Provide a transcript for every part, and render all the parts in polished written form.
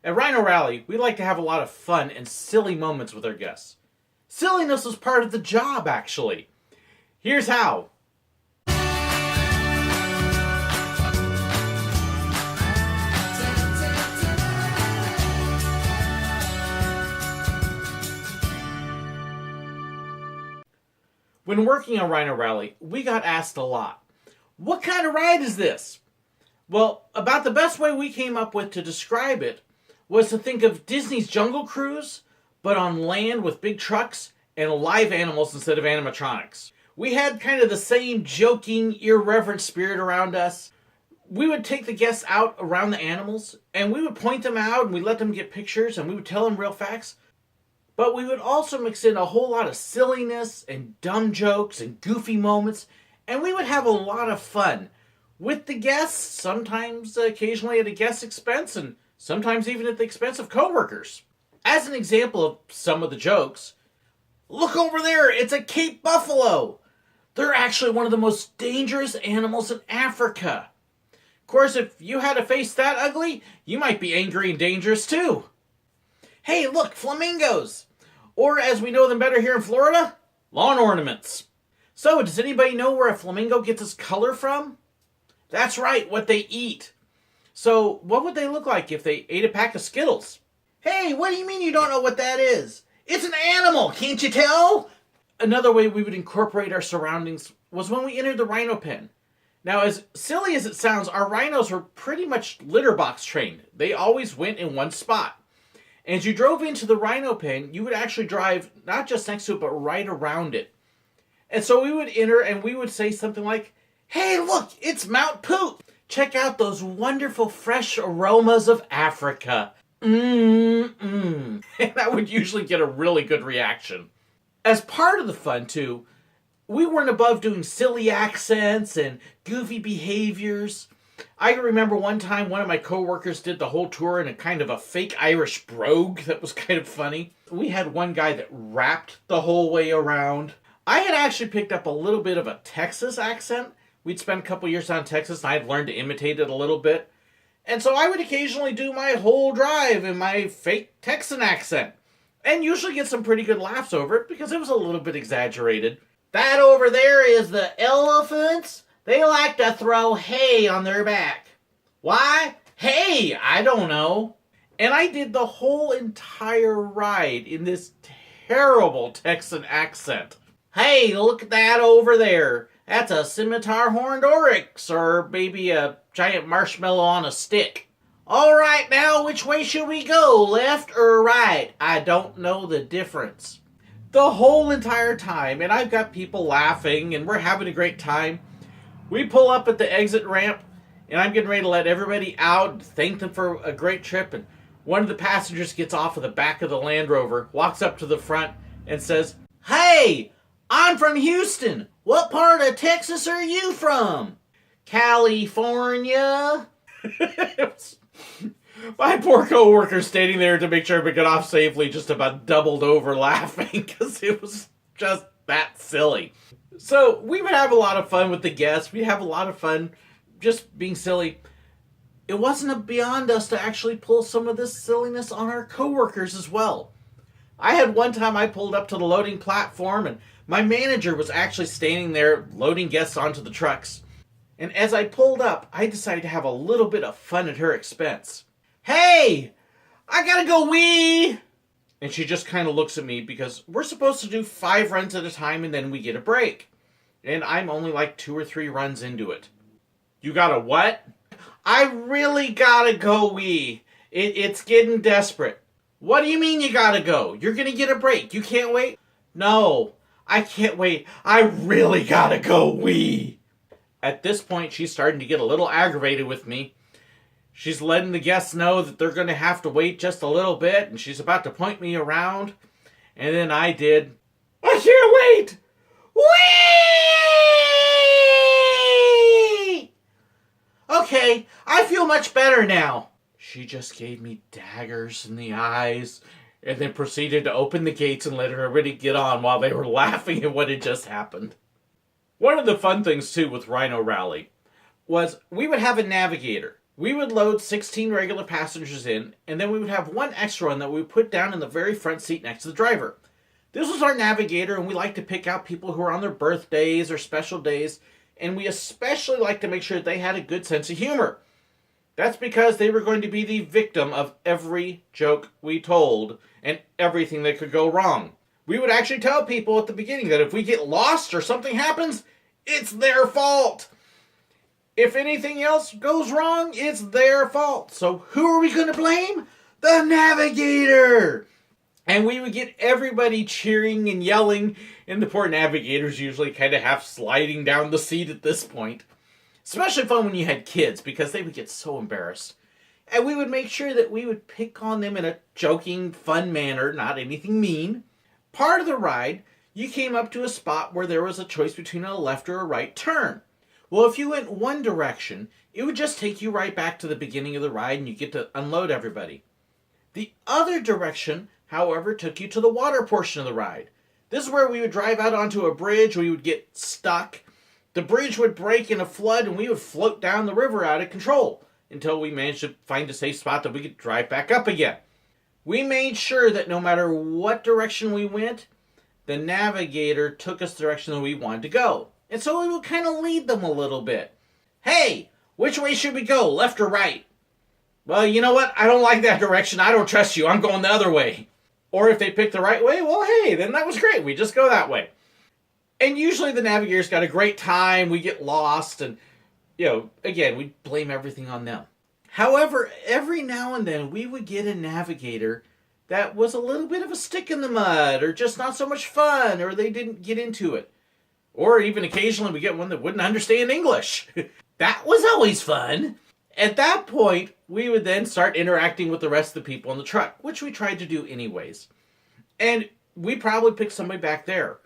At Rhino Rally, we like to have a lot of fun and silly moments with our guests. Silliness was part of the job, actually. Here's how. When working on Rhino Rally, we got asked a lot, what kind of ride is this? Well, about the best way we came up with to describe it was to think of Disney's Jungle Cruise, but on land with big trucks and live animals instead of animatronics. We had kind of the same joking, irreverent spirit around us. We would take the guests out around the animals, and we would point them out, and we'd let them get pictures, and we would tell them real facts. But we would also mix in a whole lot of silliness and dumb jokes and goofy moments, and we would have a lot of fun with the guests, sometimes occasionally at a guest's expense, and sometimes even at the expense of coworkers. As an example of some of the jokes, look over there, it's a Cape Buffalo. They're actually one of the most dangerous animals in Africa. Of course, if you had a face that ugly, you might be angry and dangerous too. Hey, look, flamingos! Or, as we know them better here in Florida, lawn ornaments. So, does anybody know where a flamingo gets its color from? That's right, what they eat. So, what would they look like if they ate a pack of Skittles? Hey, what do you mean you don't know what that is? It's an animal, can't you tell? Another way we would incorporate our surroundings was when we entered the rhino pen. Now, as silly as it sounds, our rhinos were pretty much litter box trained. They always went in one spot. And as you drove into the rhino pen, you would actually drive not just next to it, but right around it. And so we would enter and we would say something like, hey, look, it's Mount Poop. Check out those wonderful fresh aromas of Africa. And that would usually get a really good reaction. As part of the fun, too, we weren't above doing silly accents and goofy behaviors. I remember one time one of my coworkers did the whole tour in a kind of a fake Irish brogue that was kind of funny. We had one guy that rapped the whole way around. I had actually picked up a little bit of a Texas accent. We'd spent a couple years down in Texas and I had learned to imitate it a little bit. And so I would occasionally do my whole drive in my fake Texan accent. And usually get some pretty good laughs over it because it was a little bit exaggerated. That over there is the elephants. They like to throw hay on their back. Why? Hey, I don't know. And I did the whole entire ride in this terrible Texan accent. Hey, look at that over there. That's a scimitar horned oryx, or maybe a giant marshmallow on a stick. All right, now, which way should we go, left or right? I don't know the difference. The whole entire time, and I've got people laughing, and we're having a great time. We pull up at the exit ramp, and I'm getting ready to let everybody out, thank them for a great trip, and one of the passengers gets off of the back of the Land Rover, walks up to the front, and says, hey, I'm from Houston. What part of Texas are you from? California. My poor coworker standing there to make sure we got off safely just about doubled over laughing because it was just that silly. So we would have a lot of fun with the guests. We'd have a lot of fun just being silly. It wasn't beyond us to actually pull some of this silliness on our coworkers as well. I had one time I pulled up to the loading platform and my manager was actually standing there loading guests onto the trucks. And as I pulled up, I decided to have a little bit of fun at her expense. Hey, I gotta go wee! And she just kind of looks at me because we're supposed to do 5 runs at a time and then we get a break. And I'm only like 2 or 3 runs into it. You gotta what? I really gotta go wee. It's getting desperate. What do you mean you gotta go? You're gonna get a break. You can't wait? No, I can't wait. I really gotta go wee. At this point, she's starting to get a little aggravated with me. She's letting the guests know that they're going to have to wait just a little bit, and she's about to point me around. And then I did, I can't wait! Whee! Okay, I feel much better now. She just gave me daggers in the eyes, and then proceeded to open the gates and let everybody get on while they were laughing at what had just happened. One of the fun things, too, with Rhino Rally was we would have a navigator. We would load 16 regular passengers in, and then we would have one extra one that we would put down in the very front seat next to the driver. This was our navigator, and we like to pick out people who are on their birthdays or special days, and we especially like to make sure they had a good sense of humor. That's because they were going to be the victim of every joke we told and everything that could go wrong. We would actually tell people at the beginning that if we get lost or something happens, it's their fault. If anything else goes wrong, it's their fault. So who are we going to blame? The navigator! And we would get everybody cheering and yelling, and the poor navigators usually kind of half sliding down the seat at this point. Especially fun when you had kids, because they would get so embarrassed. And we would make sure that we would pick on them in a joking, fun manner, not anything mean. Part of the ride, you came up to a spot where there was a choice between a left or a right turn. Well, if you went one direction, it would just take you right back to the beginning of the ride and you get to unload everybody. The other direction, however, took you to the water portion of the ride. This is where we would drive out onto a bridge, we would get stuck. The bridge would break in a flood and we would float down the river out of control until we managed to find a safe spot that we could drive back up again. We made sure that no matter what direction we went, the navigator took us the direction that we wanted to go. And so we would kind of lead them a little bit. Hey, which way should we go, left or right? Well, you know what? I don't like that direction. I don't trust you. I'm going the other way. Or if they pick the right way, well, hey, then that was great. We just go that way. And usually the navigator's got a great time. We get lost and, again, we blame everything on them. However, every now and then we would get a navigator that was a little bit of a stick in the mud or just not so much fun or they didn't get into it. Or even occasionally we get one that wouldn't understand English. That was always fun. At that point, we would then start interacting with the rest of the people in the truck, which we tried to do anyways. And we probably picked somebody back there.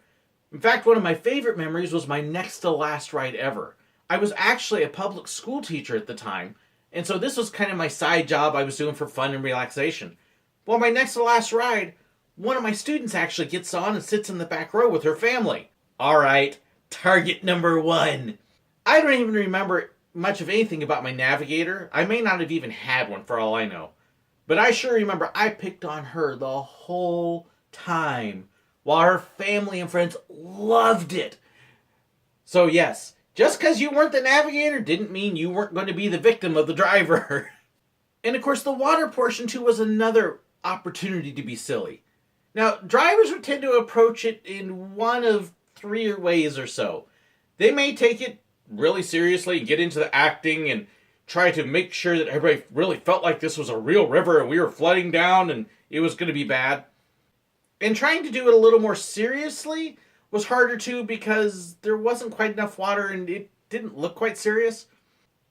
In fact, one of my favorite memories was my next to last ride ever. I was actually a public school teacher at the time, and so this was kind of my side job I was doing for fun and relaxation. Well, my next to last ride, one of my students actually gets on and sits in the back row with her family. All right, target number one. I don't even remember much of anything about my navigator. I may not have even had one for all I know. But I sure remember I picked on her the whole time, while her family and friends loved it. So yes, just because you weren't the navigator didn't mean you weren't going to be the victim of the driver. And of course the water portion too was another opportunity to be silly. Now, drivers would tend to approach it in one of three ways or so. They may take it really seriously and get into the acting and try to make sure that everybody really felt like this was a real river and we were flooding down and it was going to be bad. And trying to do it a little more seriously was harder too because there wasn't quite enough water and it didn't look quite serious.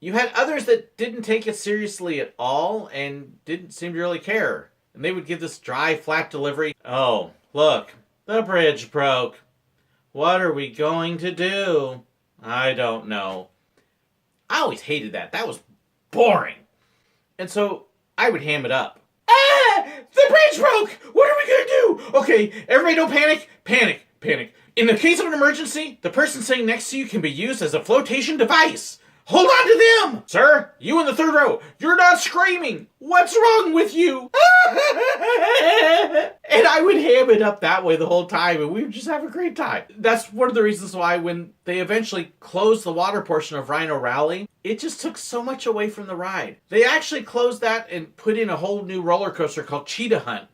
You had others that didn't take it seriously at all and didn't seem to really care. And they would give this dry, flat delivery. Oh, look, the bridge broke. What are we going to do? I don't know. I always hated that. That was boring. And so I would ham it up. The bridge broke! What are we gonna do? Okay, everybody don't panic. Panic. In the case of an emergency, the person sitting next to you can be used as a flotation device. Hold on to them! Sir, you in the third row, you're not screaming. What's wrong with you? And I would ham it up that way the whole time, and we would just have a great time. That's one of the reasons why when they eventually closed the water portion of Rhino Rally, it just took so much away from the ride. They actually closed that and put in a whole new roller coaster called Cheetah Hunt.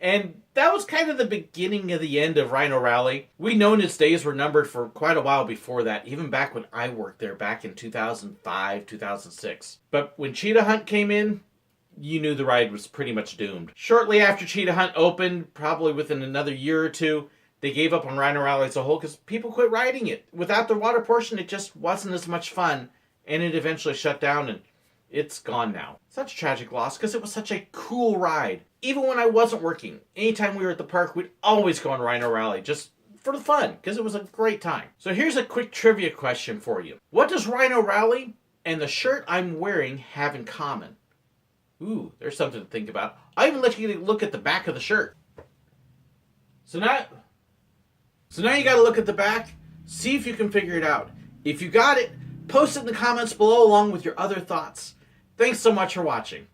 And that was kind of the beginning of the end of Rhino Rally. We known its days were numbered for quite a while before that, even back when I worked there back in 2005, 2006. But when Cheetah Hunt came in, you knew the ride was pretty much doomed. Shortly after Cheetah Hunt opened, probably within another year or two, they gave up on Rhino Rally as a whole because people quit riding it. Without the water portion, it just wasn't as much fun, and it eventually shut down, and it's gone now. Such a tragic loss because it was such a cool ride. Even when I wasn't working, anytime we were at the park, we'd always go on Rhino Rally just for the fun because it was a great time. So here's a quick trivia question for you. What does Rhino Rally and the shirt I'm wearing have in common? Ooh, there's something to think about. I even let you look at the back of the shirt. So now you got to look at the back, see if you can figure it out. If you got it, post it in the comments below along with your other thoughts. Thanks so much for watching.